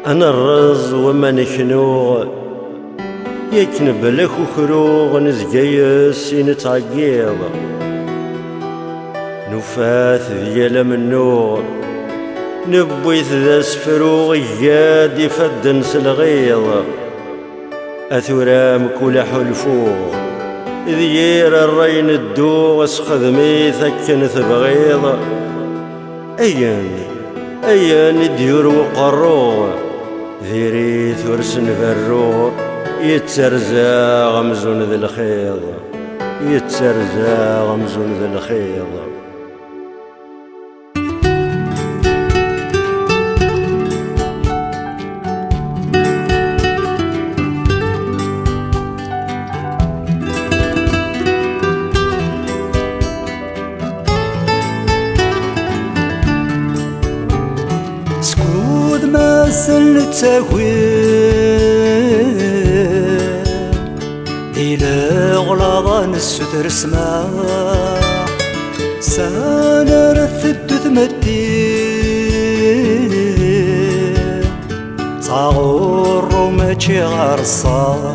أنا الرز وما نكنو يكنب لك وخروغ نزقيس نتعقيض نفاث ديال منو نبويث ذا سفروغ ياد يفدن سلغيض أثرام كل حلفوغ ذيير الرين الدو اسخذمي ثكن ثبغيض أيان ديور وقروغ ذيري ثرسن فرور يتسرزا غمزون ذي الخيض يتسرزا غمزون ذي الخيض سكود ما سلتاوي إلى غلاظان الستر سماع سانا رثد ثمدي صاغور وماشي غار الصاع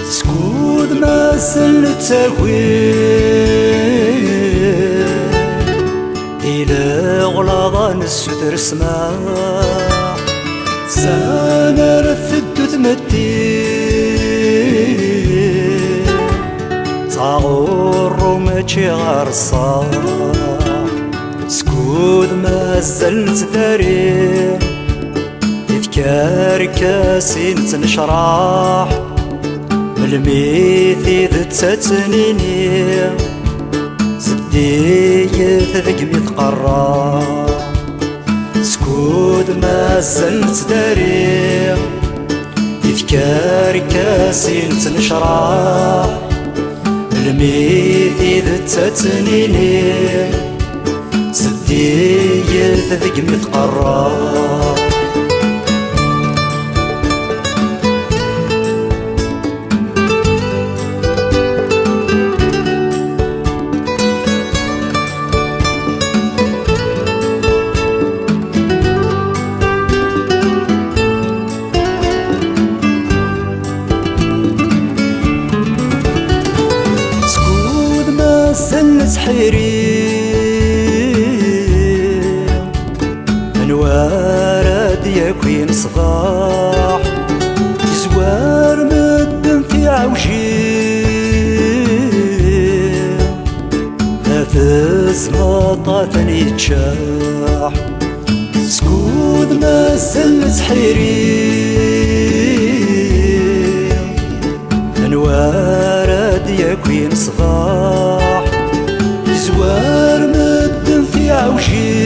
سكود ما سلتاوي إلى غلاظان الستر سماع سانا رثد ثمدي صاغور وماشي غار الصاع سكود ما زلت داري يذكر كاسين تنشراح الميثي ذتتنيني زدي ثقمي تقرا سكود ما زلت داري يذكر كاسين تنشراح الميثي ذتتنيني سدي ثقمي تقرا سلت حيري انوار دياكوين صباح زوار مدن في عوجي نفس مطاثني يتشاح سكود ما سلت حيري انوار دياكوين صباح زوار مدن في عوجي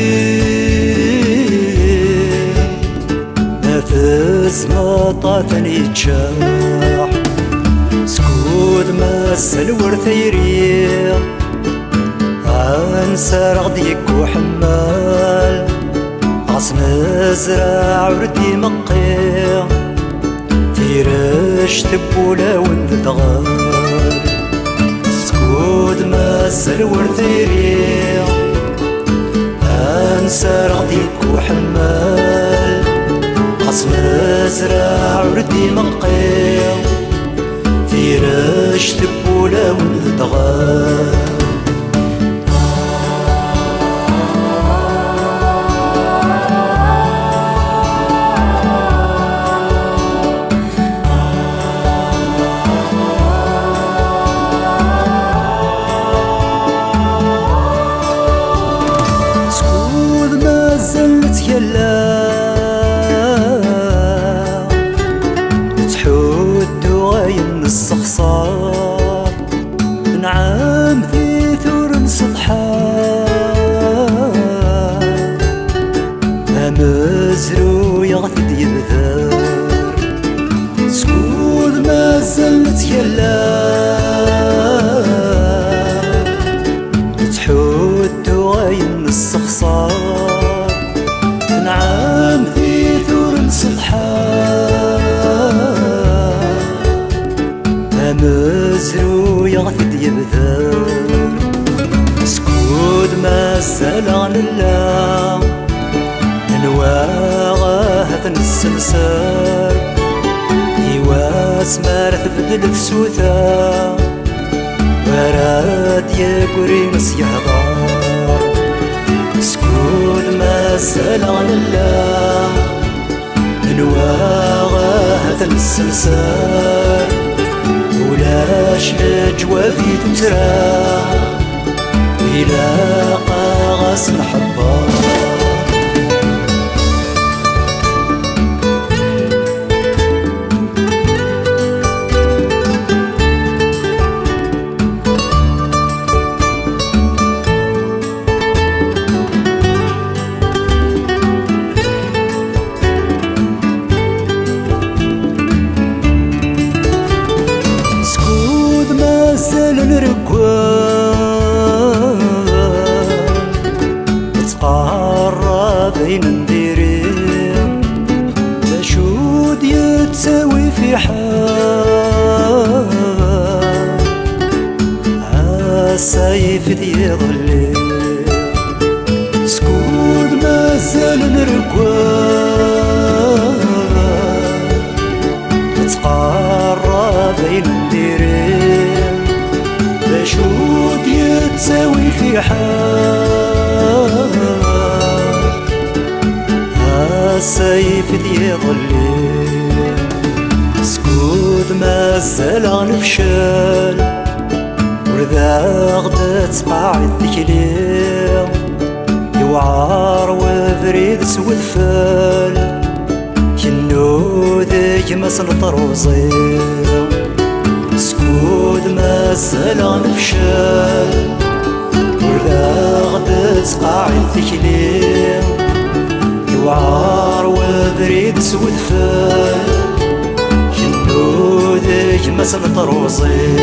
نفس مطاثني يتشاح سكود ما سلور ثيري انسى رغديك وحمال عصم زرع وردي مقي تيرش تبولا وند دغال سكود ما سلور ثيري انسى رغديك وحمال عصم زرع وردي مقي تيرش تبولا وند دغال زلت يلا تحود وغاين الصخصار نعام ذي ثور سطحان مزرو يغثد يبذر سكود ما زلت يلا تحود وغاين الصخصار نعام ذي ثور سطحان مزرو يغثد يبذر سكود ما زال عن الله نواغه السلسال يواس مار تبدل فسوثا وراد يقري يهضر سكون ما زال على الله نواغا السلسال ولاش نجوافي تترا إلى قاغس الحبار الركوان تقرب بين نديرين مشود يتساوي في حال عالسيف يظلي سكود مازال الركوان تقرب بين نديرين مشهود يتساوي في حال السيف يظلي سكوت مازال غنفشل وذا غدا تقاعد ذكلي يوعار وفريد سود فال كنو ذيك ما سنطروزي سكود مازال غنفشل ولا غدا تقاعد ذكلي يوعار وبريد سود فال كنو ذيك ما سنطروزي